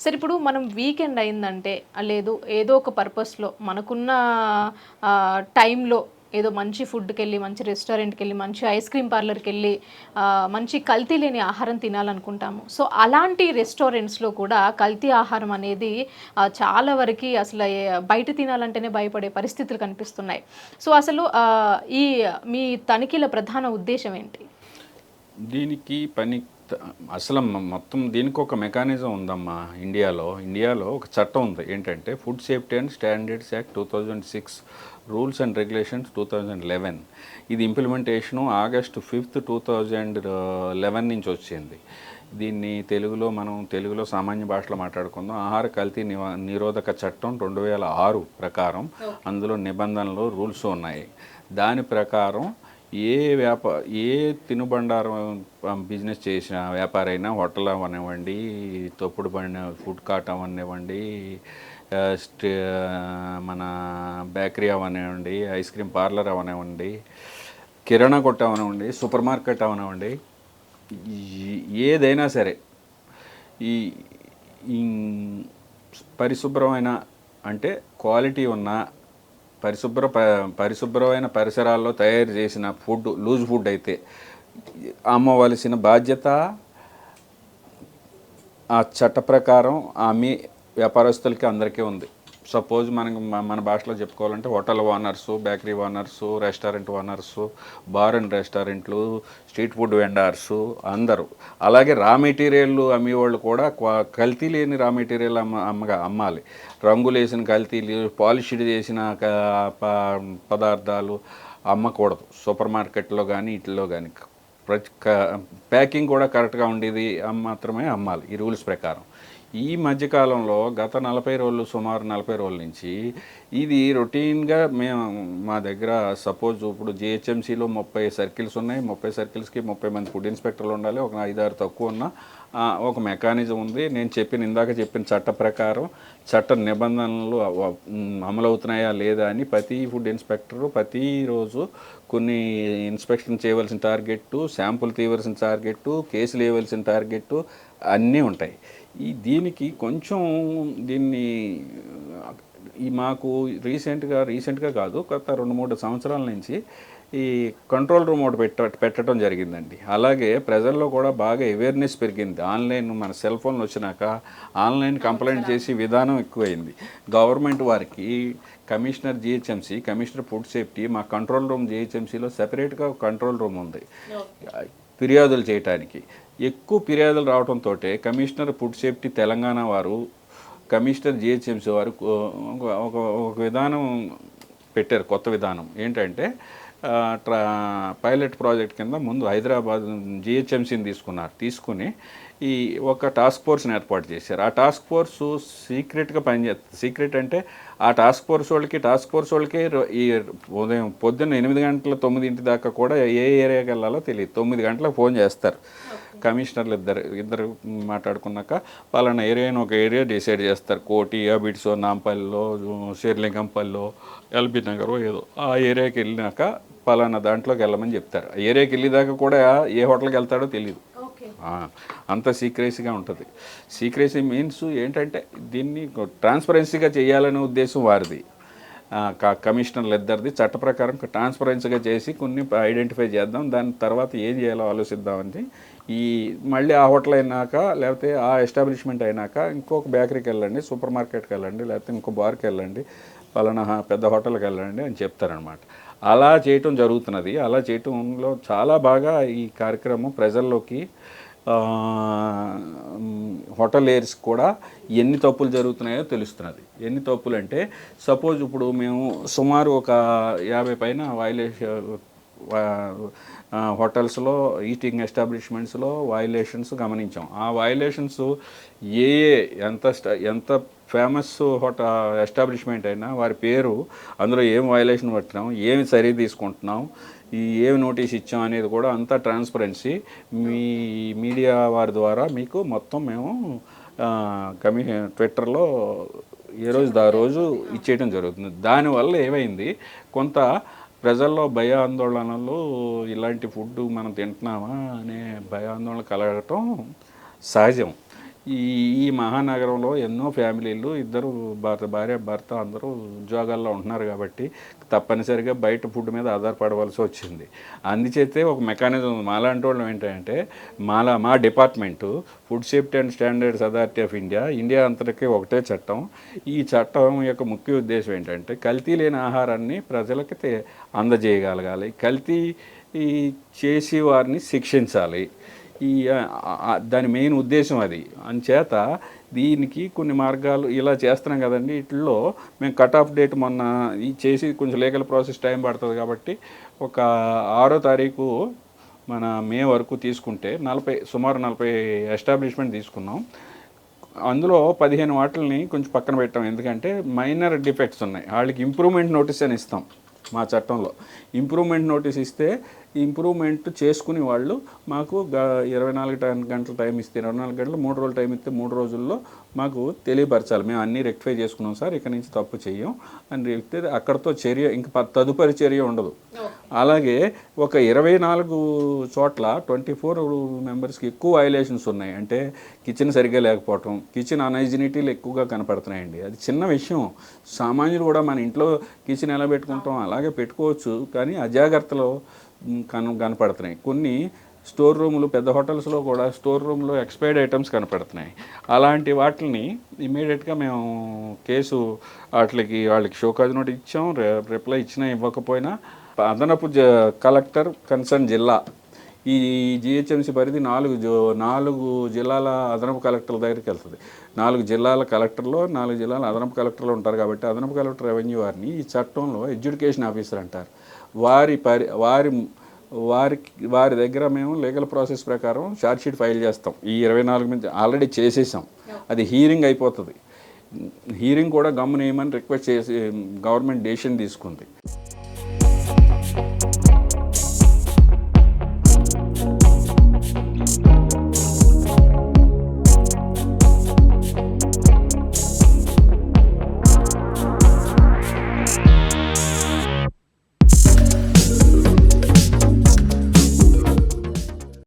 సరే ఇప్పుడు మనం వీకెండ్ అయిందంటే లేదు ఏదో ఒక పర్పస్లో మనకున్న టైంలో ఏదో మంచి ఫుడ్కి వెళ్ళి మంచి రెస్టారెంట్కి వెళ్ళి మంచి ఐస్ క్రీమ్ పార్లర్కి వెళ్ళి మంచి కల్తీ లేని ఆహారం తినాలనుకుంటాము. సో అలాంటి రెస్టారెంట్స్లో కూడా కల్తీ ఆహారం అనేది చాలా వరకు అసలు బయట తినాలంటేనే భయపడే పరిస్థితులు కనిపిస్తున్నాయి. సో అసలు ఈ మీ తనిఖీల ప్రధాన ఉద్దేశం ఏంటి? దీనికి పని అసలు మొత్తం దీనికి ఒక మెకానిజం ఉందమ్మా. ఇండియాలో ఒక చట్టం ఉంది. ఏంటంటే food safety and standards act 2006, rules and regulations 2011. ఇది ఇంప్లిమెంటేషను August 5, 2011 నుంచి వచ్చింది. దీన్ని తెలుగులో సామాన్య భాషలో మాట్లాడుకుందాం. ఆహార కల్తీ నిరోధక చట్టం 2006 ప్రకారం అందులో నిబంధనలు, రూల్స్ ఉన్నాయి. దాని ప్రకారం ఏ తినుబండారం బిజినెస్ చేసిన వ్యాపారైనా, హోటల్ అవనివ్వండి, తొప్పుడు బండి ఫుడ్ కార్ట్ అవనివ్వండి, మన బేకరీ అవనివ్వండి, ఐస్ క్రీమ్ పార్లర్ అవనివ్వండి, కిరాణా కొట్టు అవనివ్వండి, సూపర్ మార్కెట్ అవనివ్వండి, ఏదైనా సరే ఈ పరిశుభ్రమైన అంటే క్వాలిటీ ఉన్న పరిశుభ్రమైన పరిసరాల్లో తయారు చేసిన ఫుడ్, లూజ్ ఫుడ్ అయితే అమ్మవలసిన బాధ్యత ఆ చట్ట ప్రకారం అమ్మి వ్యాపారస్తులకి అందరికీ ఉంది. సపోజ్ మన భాషలో చెప్పుకోవాలంటే hotel owners, bakery owners, restaurant owners, bar and రెస్టారెంట్లు, స్ట్రీట్ ఫుడ్ వెండర్సు అందరూ. అలాగే రా మెటీరియల్ అమ్మేవాళ్ళు కూడా కల్తీ లేని రా మెటీరియల్ అమ్మాలి. రంగులు వేసిన కల్తీలు, పాలిష్డ్ చేసిన పదార్థాలు అమ్మకూడదు. సూపర్ మార్కెట్లో కానీ వీటిల్లో కానీ ప్యాకింగ్ కూడా కరెక్ట్గా ఉండేది మాత్రమే అమ్మాలి ఈ రూల్స్ ప్రకారం. ఈ మధ్యకాలంలో గత 40 రోజులు, సుమారు 40 రోజుల నుంచి ఇది రొటీన్గా మా దగ్గర సపోజ్ ఇప్పుడు జిహెచ్ఎంసీలో 30 సర్కిల్స్ ఉన్నాయి. 30 సర్కిల్స్కి 30 మంది ఫుడ్ ఇన్స్పెక్టర్లు ఉండాలి. ఒక 5-6 తక్కువ ఉన్న ఒక మెకానిజం ఉంది. నేను ఇందాక చెప్పిన చట్ట ప్రకారం చట్ట నిబంధనలు అమలవుతున్నాయా లేదా అని ప్రతి ఫుడ్ ఇన్స్పెక్టరు ప్రతిరోజు కొన్ని ఇన్స్పెక్షన్ చేయవలసిన టార్గెట్టు, శాంపుల్ తీయవలసిన టార్గెట్టు, కేసులు వేయవలసిన టార్గెట్టు అన్నీ ఉంటాయి. దీనికి కొంచెం మాకు రీసెంట్గా కాదు, గత 2-3 సంవత్సరాల నుంచి ఈ కంట్రోల్ రూమ్ ఒకటి పెట్టడం జరిగిందండి. అలాగే ప్రజల్లో కూడా బాగా అవేర్నెస్ పెరిగింది. ఆన్లైన్ మన సెల్ ఫోన్లు వచ్చినాక ఆన్లైన్ కంప్లైంట్ చేసే విధానం ఎక్కువైంది. గవర్నమెంట్ వారికి కమిషనర్ ఫుడ్ సేఫ్టీ మా కంట్రోల్ రూమ్ జిహెచ్ఎంసీలో సెపరేట్గా కంట్రోల్ రూమ్ ఉంది ఫిర్యాదులు చేయటానికి. ఎక్కువ ఫిర్యాదులు రావడంతో కమిషనర్ ఫుడ్ సేఫ్టీ తెలంగాణ వారు, కమిషనర్ జిహెచ్ఎంసీ వారు ఒక విధానం పెట్టారు. కొత్త విధానం ఏంటంటే పైలట్ ప్రాజెక్ట్ కింద ముందు హైదరాబాద్ జిహెచ్ఎంసీని తీసుకుని ఈ ఒక టాస్క్ ఫోర్స్ని ఏర్పాటు చేశారు. ఆ టాస్క్ ఫోర్సు సీక్రెట్గా పనిచేస్తుంది. సీక్రెట్ అంటే ఆ టాస్క్ ఫోర్స్ వాళ్ళకి ఈ ఉదయం పొద్దున్న 8 గంటల 9 దాకా కూడా ఏ ఏరియాకి వెళ్ళాలో తెలియదు. 9 గంటలకు ఫోన్ చేస్తారు. కమిషనర్లు ఇద్దరు మాట్లాడుకున్నాక పలానా ఏరియాని ఒక ఏరియా డిసైడ్ చేస్తారు. కోటి, అబిడ్సో, నాంపల్లిలో, శ్రీలింగంపల్లిలో, ఎల్బీ నగర్ ఏదో ఆ ఏరియాకి వెళ్ళినాక పలానా దాంట్లోకి వెళ్ళమని చెప్తారు. ఆ ఏరియాకి వెళ్ళేదాకా కూడా ఏ హోటల్కి వెళ్తాడో తెలియదు. అంత సీక్రెసీగా ఉంటుంది. సీక్రెసీ మీన్స్ ఏంటంటే దీన్ని ట్రాన్స్పరెన్సీగా చేయాలనే ఉద్దేశం వారిది. కమిషనర్లు ఇద్దరిది చట్ట ప్రకారం ట్రాన్స్పరెన్సీగా చేసి కొన్ని ఐడెంటిఫై చేద్దాం, దాని తర్వాత ఏం చేయాలో ఆలోచిద్దామని మళ్ళీ ఆ హోటల్ అయినాక లేకపోతే ఆ ఎస్టాబ్లిష్మెంట్ అయినాక ఇంకొక బేకరీకి వెళ్ళండి, సూపర్ మార్కెట్కి వెళ్ళండి, లేకపోతే ఇంకో బార్కి వెళ్ళండి, పలానా పెద్ద హోటల్కి వెళ్ళండి అని చెప్తారనమాట. అలా చేయటం జరుగుతున్నది. అలా చేయటంలో చాలా బాగా ఈ కార్యక్రమం ప్రజల్లోకి హోటలియర్స్ కూడా ఎన్ని తప్పులు జరుగుతున్నాయో తెలుస్తున్నది. ఎన్ని తప్పులు అంటే సపోజ్ ఇప్పుడు మేము సుమారు ఒక 50 పైన హోటల్స్లో, ఈటింగ్ ఎస్టాబ్లిష్మెంట్స్లో వయలేషన్స్ గమనించాం. ఆ వయలేషన్స్ ఎంత ఫేమస్ ఎస్టాబ్లిష్మెంట్ అయినా వారి పేరు, అందులో ఏం వయలేషన్ పట్టినాం, ఏమి చర్య తీసుకుంటున్నాం, ఏమి నోటీస్ ఇచ్చాం అనేది కూడా అంతా ట్రాన్స్పరెన్సీ మీడియా వారి ద్వారా మీకు మొత్తం మేము ట్విట్టర్లో ఏ రోజు ఇచ్చేయడం జరుగుతుంది. దానివల్ల ఏమైంది, కొంత ప్రజల్లో భయాందోళనలు, ఇలాంటి ఫుడ్ మనం తింటున్నామా అనే భయాందోళన కలగటం సహజం. ఈ ఈ మహానగరంలో ఎన్నో ఫ్యామిలీలు ఇద్దరు భార్య భర్త అందరూ ఉద్యోగాల్లో ఉంటున్నారు కాబట్టి తప్పనిసరిగా బయట ఫుడ్ మీద ఆధారపడవలసి వచ్చింది. అందుచేతే ఒక మెకానిజం మాలాంటి వాళ్ళం ఏంటంటే మా department food safety and standards authority of India అంతటికీ ఒకటే చట్టం. ఈ చట్టం యొక్క ముఖ్య ఉద్దేశం ఏంటంటే కల్తీ లేని ఆహారాన్ని ప్రజలకి అందజేయగలగాలి, కల్తీ చేసి వారిని శిక్షించాలి. దాని మెయిన్ ఉద్దేశం అది. అంచేత దీనికి కొన్ని మార్గాలు ఇలా చేస్తున్నాం కదండి. వీటిల్లో మేము కట్ ఆఫ్ డేట్ మొన్న చేసి కొంచెం లీగల్ ప్రాసెస్ టైం పడుతుంది కాబట్టి ఒక 6వ తారీఖు మన మే వరకు తీసుకుంటే సుమారు 40 ఎస్టాబ్లిష్మెంట్ తీసుకున్నాం. అందులో 15 వాటిని కొంచెం పక్కన పెట్టాం. ఎందుకంటే మైనర్ డిఫెక్ట్స్ ఉన్నాయి, వాళ్ళకి ఇంప్రూవ్మెంట్ నోటీస్ అని ఇస్తాం మా చట్టంలో. ఇంప్రూవ్మెంట్ నోటీస్ ఇస్తే ఇంప్రూవ్మెంట్ చేసుకుని వాళ్ళు మాకు 24 గంటల టైం ఇస్తే 24 గంటలు 3 రోజులు టైం ఇస్తే 3 రోజుల్లో మాకు తెలియపరచాలి, మేము అన్నీ రెక్టిఫై చేసుకున్నాం సార్, ఇక్కడి నుంచి తప్పు చెయ్యం అని చెప్తే అక్కడితో చర్య ఇంకా తదుపరి చర్య ఉండదు. అలాగే ఒక 24 చోట్ల 24 మెంబర్స్కి ఎక్కువ వైలేషన్స్ ఉన్నాయి. అంటే కిచెన్ సరిగ్గా లేకపోవటం, కిచెన్ అనైజినిటీలు ఎక్కువగా కనపడుతున్నాయండి. అది చిన్న విషయం, సామాన్యులు కూడా మన ఇంట్లో కిచెన్ ఎలా పెట్టుకుంటాం అలాగే పెట్టుకోవచ్చు, కానీ అజాగ్రత్తలో కనపడుతున్నాయి. కొన్ని స్టోర్ రూములు, పెద్ద హోటల్స్లో కూడా స్టోర్ రూమ్లో ఎక్స్పైర్డ్ ఐటమ్స్ కనపడుతున్నాయి. అలాంటి వాటిని ఇమీడియట్గా మేము కేసు వాళ్ళకి షోకాజ్ నోట్ ఇచ్చాం. రిప్లై ఇచ్చినా ఇవ్వకపోయినా అదనపు కలెక్టర్ కన్సర్న్ జిల్లా, ఈ జిహెచ్ఎంసీ పరిధి 4 జిల్లాల అదనపు కలెక్టర్ల దగ్గరికి వెళ్తుంది. 4 జిల్లాల కలెక్టర్లు, 4 జిల్లాల అదనపు కలెక్టర్లు ఉంటారు కాబట్టి అదనపు కలెక్టర్ రెవెన్యూ వారిని ఈ చట్టంలో ఎడ్యుకేషన్ ఆఫీసర్ అంటారు. వారి దగ్గర మేము లీగల్ ప్రాసెస్ ప్రకారం ఛార్జ్షీట్ ఫైల్ చేస్తాం. ఈ 24 మీద ఆల్రెడీ చేసేసాం. అది హీరింగ్ అయిపోతుంది. హీరింగ్ కూడా గమ్మునేయమని రిక్వెస్ట్ చేసి గవర్నమెంట్ డెసిషన్ తీసుకుంది.